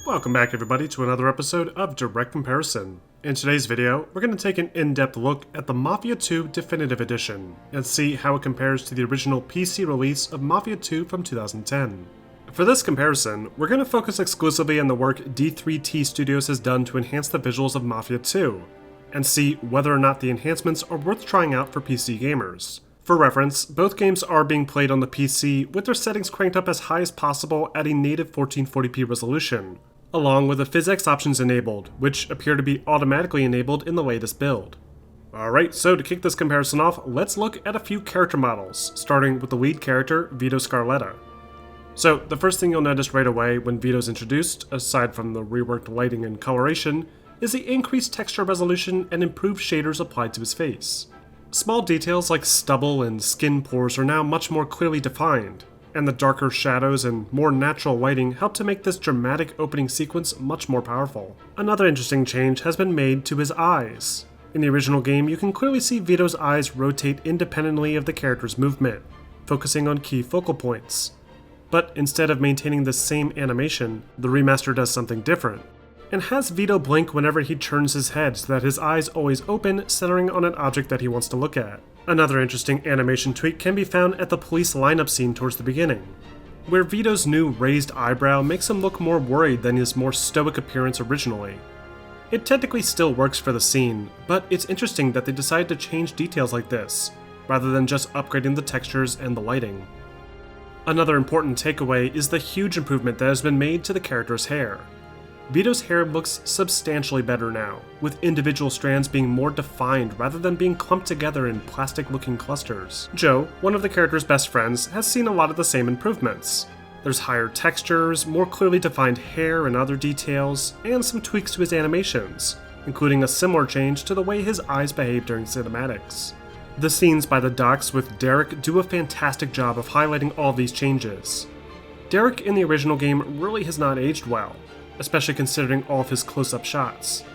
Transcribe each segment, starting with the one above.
Welcome back everybody to another episode of Direct Comparison. In today's video, we're going to take an in-depth look at the Mafia II Definitive Edition and see how it compares to the original PC release of Mafia II from 2010. For this comparison, we're going to focus exclusively on the work D3T Studios has done to enhance the visuals of Mafia II, and see whether or not the enhancements are worth trying out for PC gamers. For reference, both games are being played on the PC with their settings cranked up as high as possible at a native 1440p resolution, along with the PhysX options enabled, which appear to be automatically enabled in the latest build. Alright, so to kick this comparison off, let's look at a few character models, starting with the lead character, Vito Scarletta. So, the first thing you'll notice right away when Vito's introduced, aside from the reworked lighting and coloration, is the increased texture resolution and improved shaders applied to his face. Small details like stubble and skin pores are now much more clearly defined, and the darker shadows and more natural lighting help to make this dramatic opening sequence much more powerful. Another interesting change has been made to his eyes. In the original game, you can clearly see Vito's eyes rotate independently of the character's movement, focusing on key focal points. But instead of maintaining the same animation, the remaster does something different, and has Vito blink whenever he turns his head so that his eyes always open, centering on an object that he wants to look at. Another interesting animation tweak can be found at the police lineup scene towards the beginning, where Vito's new raised eyebrow makes him look more worried than his more stoic appearance originally. It technically still works for the scene, but it's interesting that they decided to change details like this, rather than just upgrading the textures and the lighting. Another important takeaway is the huge improvement that has been made to the character's hair. Vito's hair looks substantially better now, with individual strands being more defined rather than being clumped together in plastic-looking clusters. Joe, one of the character's best friends, has seen a lot of the same improvements. There's higher textures, more clearly defined hair and other details, and some tweaks to his animations, including a similar change to the way his eyes behave during cinematics. The scenes by the docks with Derek do a fantastic job of highlighting all these changes. Derek in the original game really has not aged well, especially considering all of his close-up shots.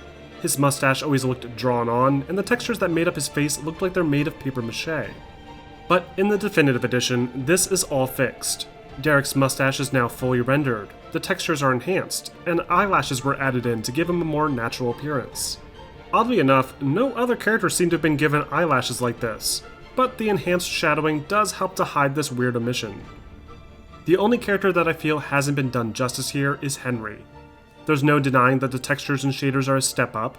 His mustache always looked drawn on, and the textures that made up his face looked like they're made of paper mache. But in the Definitive Edition, this is all fixed. Derek's mustache is now fully rendered, the textures are enhanced, and eyelashes were added in to give him a more natural appearance. Oddly enough, no other characters seem to have been given eyelashes like this, but the enhanced shadowing does help to hide this weird omission. The only character that I feel hasn't been done justice here is Henry. There's no denying that the textures and shaders are a step up,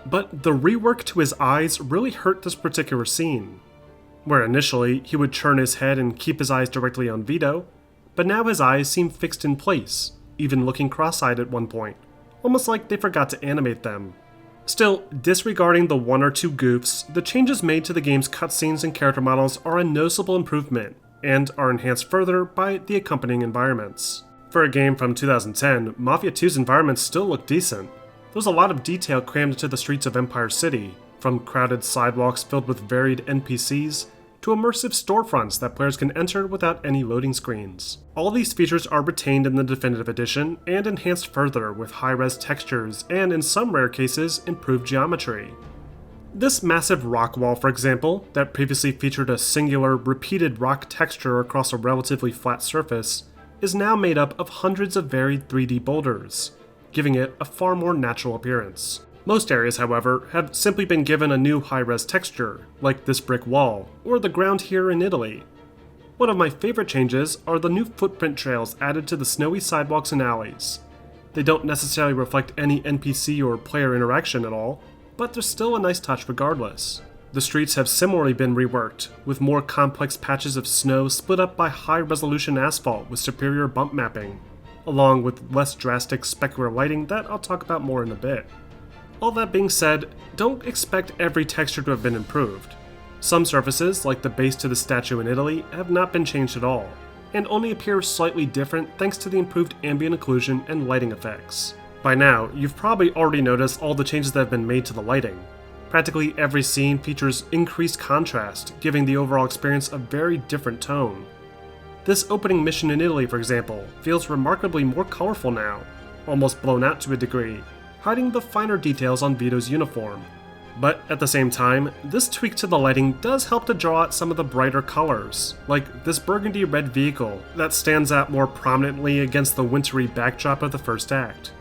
but the rework to his eyes really hurt this particular scene. Where initially, he would turn his head and keep his eyes directly on Vito, but now his eyes seem fixed in place, even looking cross-eyed at one point, almost like they forgot to animate them. Still, disregarding the one or two goofs, the changes made to the game's cutscenes and character models are a noticeable improvement, and are enhanced further by the accompanying environments. For a game from 2010, Mafia II's environments still look decent. There's a lot of detail crammed into the streets of Empire City, from crowded sidewalks filled with varied NPCs, to immersive storefronts that players can enter without any loading screens. All these features are retained in the Definitive Edition, and enhanced further with high-res textures and, in some rare cases, improved geometry. This massive rock wall, for example, that previously featured a singular, repeated rock texture across a relatively flat surface, is now made up of hundreds of varied 3D boulders, giving it a far more natural appearance. Most areas, however, have simply been given a new high-res texture, like this brick wall, or the ground here in Italy. One of my favorite changes are the new footprint trails added to the snowy sidewalks and alleys. They don't necessarily reflect any NPC or player interaction at all, but they're still a nice touch regardless. The streets have similarly been reworked, with more complex patches of snow split up by high-resolution asphalt with superior bump mapping, along with less drastic specular lighting that I'll talk about more in a bit. All that being said, don't expect every texture to have been improved. Some surfaces, like the base to the statue in Italy, have not been changed at all, and only appear slightly different thanks to the improved ambient occlusion and lighting effects. By now, you've probably already noticed all the changes that have been made to the lighting. Practically every scene features increased contrast, giving the overall experience a very different tone. This opening mission in Italy, for example, feels remarkably more colorful now, almost blown out to a degree, hiding the finer details on Vito's uniform. But at the same time, this tweak to the lighting does help to draw out some of the brighter colors, like this burgundy red vehicle that stands out more prominently against the wintry backdrop of the first act.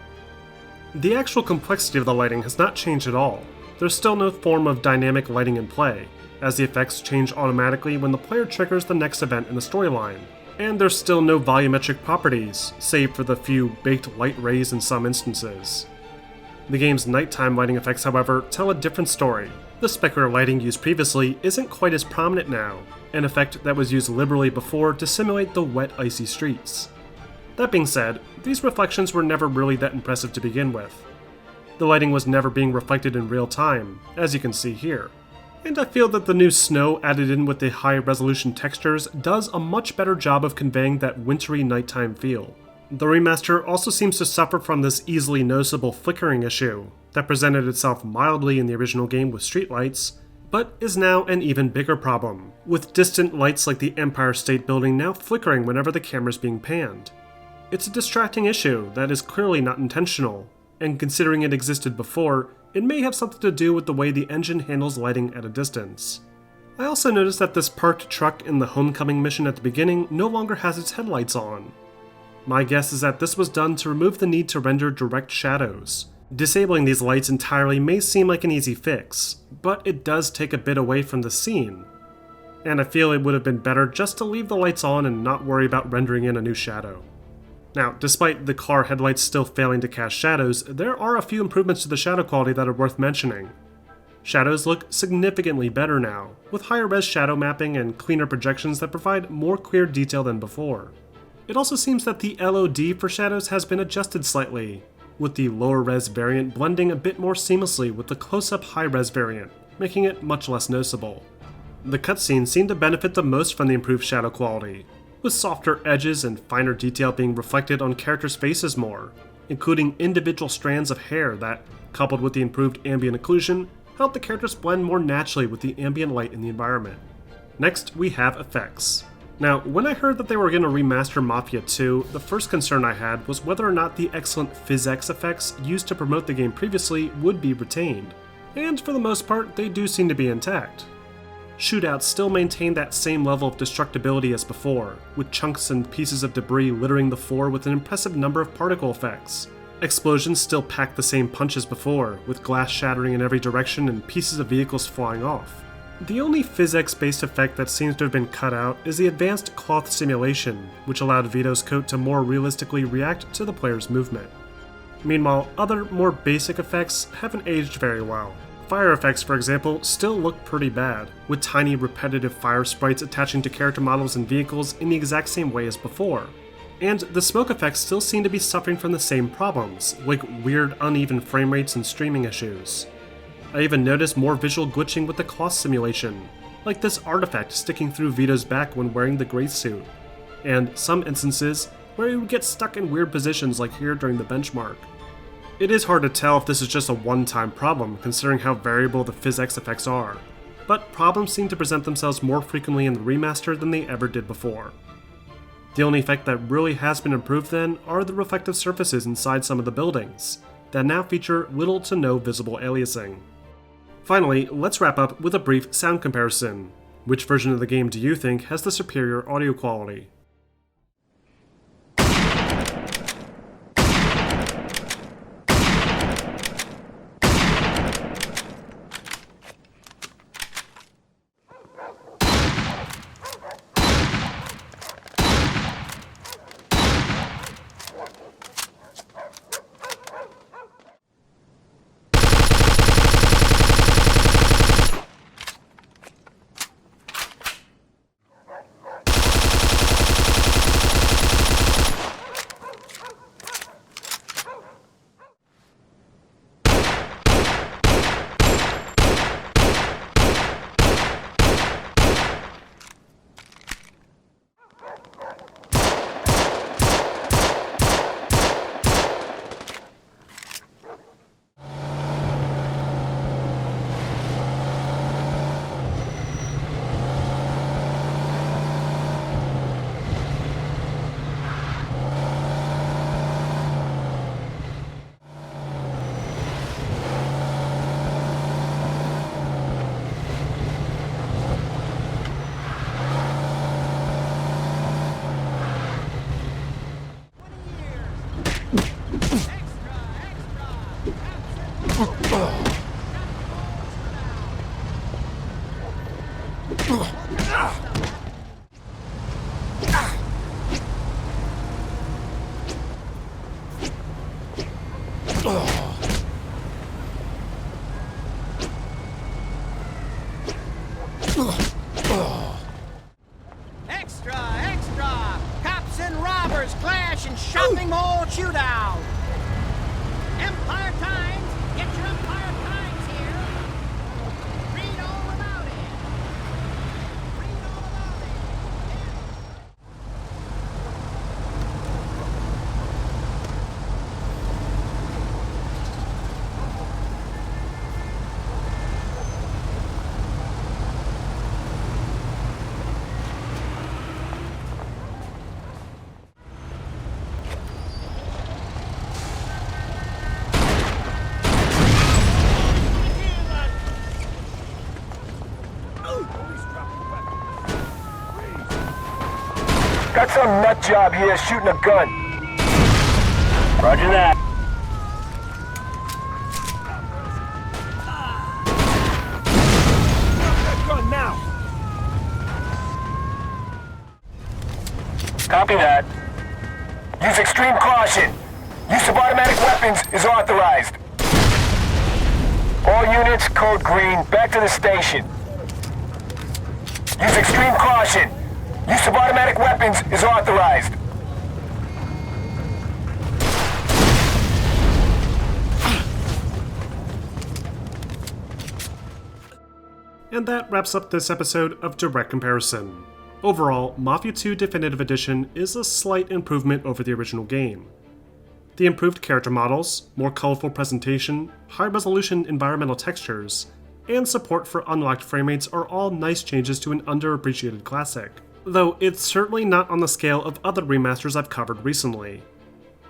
The actual complexity of the lighting has not changed at all. There's still no form of dynamic lighting in play, as the effects change automatically when the player triggers the next event in the storyline. And there's still no volumetric properties, save for the few baked light rays in some instances. The game's nighttime lighting effects, however, tell a different story. The specular lighting used previously isn't quite as prominent now, an effect that was used liberally before to simulate the wet, icy streets. That being said, these reflections were never really that impressive to begin with. The lighting was never being reflected in real time, as you can see here. And I feel that the new snow added in with the high-resolution textures does a much better job of conveying that wintry nighttime feel. The remaster also seems to suffer from this easily noticeable flickering issue that presented itself mildly in the original game with streetlights, but is now an even bigger problem, with distant lights like the Empire State Building now flickering whenever the camera's being panned. It's a distracting issue that is clearly not intentional, and considering it existed before, it may have something to do with the way the engine handles lighting at a distance. I also noticed that this parked truck in the homecoming mission at the beginning no longer has its headlights on. My guess is that this was done to remove the need to render direct shadows. Disabling these lights entirely may seem like an easy fix, but it does take a bit away from the scene. And I feel it would have been better just to leave the lights on and not worry about rendering in a new shadow. Now, despite the car headlights still failing to cast shadows, there are a few improvements to the shadow quality that are worth mentioning. Shadows look significantly better now, with higher res shadow mapping and cleaner projections that provide more clear detail than before. It also seems that the LOD for shadows has been adjusted slightly, with the lower res variant blending a bit more seamlessly with the close-up high res variant, making it much less noticeable. The cutscenes seem to benefit the most from the improved shadow quality, with softer edges and finer detail being reflected on characters' faces more, including individual strands of hair that, coupled with the improved ambient occlusion, help the characters blend more naturally with the ambient light in the environment. Next, we have effects. Now, when I heard that they were going to remaster Mafia II, the first concern I had was whether or not the excellent PhysX effects used to promote the game previously would be retained, and for the most part, they do seem to be intact. Shootouts still maintain that same level of destructibility as before, with chunks and pieces of debris littering the floor with an impressive number of particle effects. Explosions still pack the same punch as before, with glass shattering in every direction and pieces of vehicles flying off. The only PhysX-based effect that seems to have been cut out is the advanced cloth simulation, which allowed Vito's coat to more realistically react to the player's movement. Meanwhile, other, more basic effects haven't aged very well. Fire effects, for example, still look pretty bad, with tiny repetitive fire sprites attaching to character models and vehicles in the exact same way as before. And the smoke effects still seem to be suffering from the same problems, like weird uneven frame rates and streaming issues. I even noticed more visual glitching with the cloth simulation, like this artifact sticking through Vito's back when wearing the gray suit, and some instances where he would get stuck in weird positions like here during the benchmark. It is hard to tell if this is just a one-time problem considering how variable the PhysX effects are, but problems seem to present themselves more frequently in the remaster than they ever did before. The only effect that really has been improved then are the reflective surfaces inside some of the buildings, that now feature little to no visible aliasing. Finally, let's wrap up with a brief sound comparison. Which version of the game do you think has the superior audio quality? Empires clash in shopping mall shootout. Empire Times, get your Empire Times here. Read all about it. Read all about it. Got some nut job here shooting a gun. Roger that. Gun now. Copy that. Use extreme caution. Use of automatic weapons is authorized. All units, code green, back to the station. Use extreme caution. Use of automatic weapons is authorized. And that wraps up this episode of Direct Comparison. Overall, Mafia II Definitive Edition is a slight improvement over the original game. The improved character models, more colorful presentation, high-resolution environmental textures, and support for unlocked framerates are all nice changes to an underappreciated classic. Though it's certainly not on the scale of other remasters I've covered recently.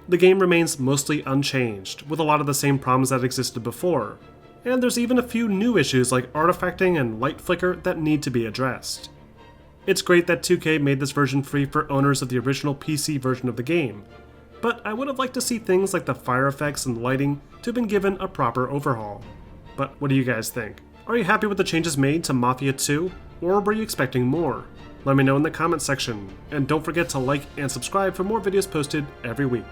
The game remains mostly unchanged, with a lot of the same problems that existed before, and there's even a few new issues like artifacting and light flicker that need to be addressed. It's great that 2K made this version free for owners of the original PC version of the game, but I would have liked to see things like the fire effects and lighting to have been given a proper overhaul. But what do you guys think? Are you happy with the changes made to Mafia 2, or were you expecting more? Let me know in the comments section, and don't forget to like and subscribe for more videos posted every week.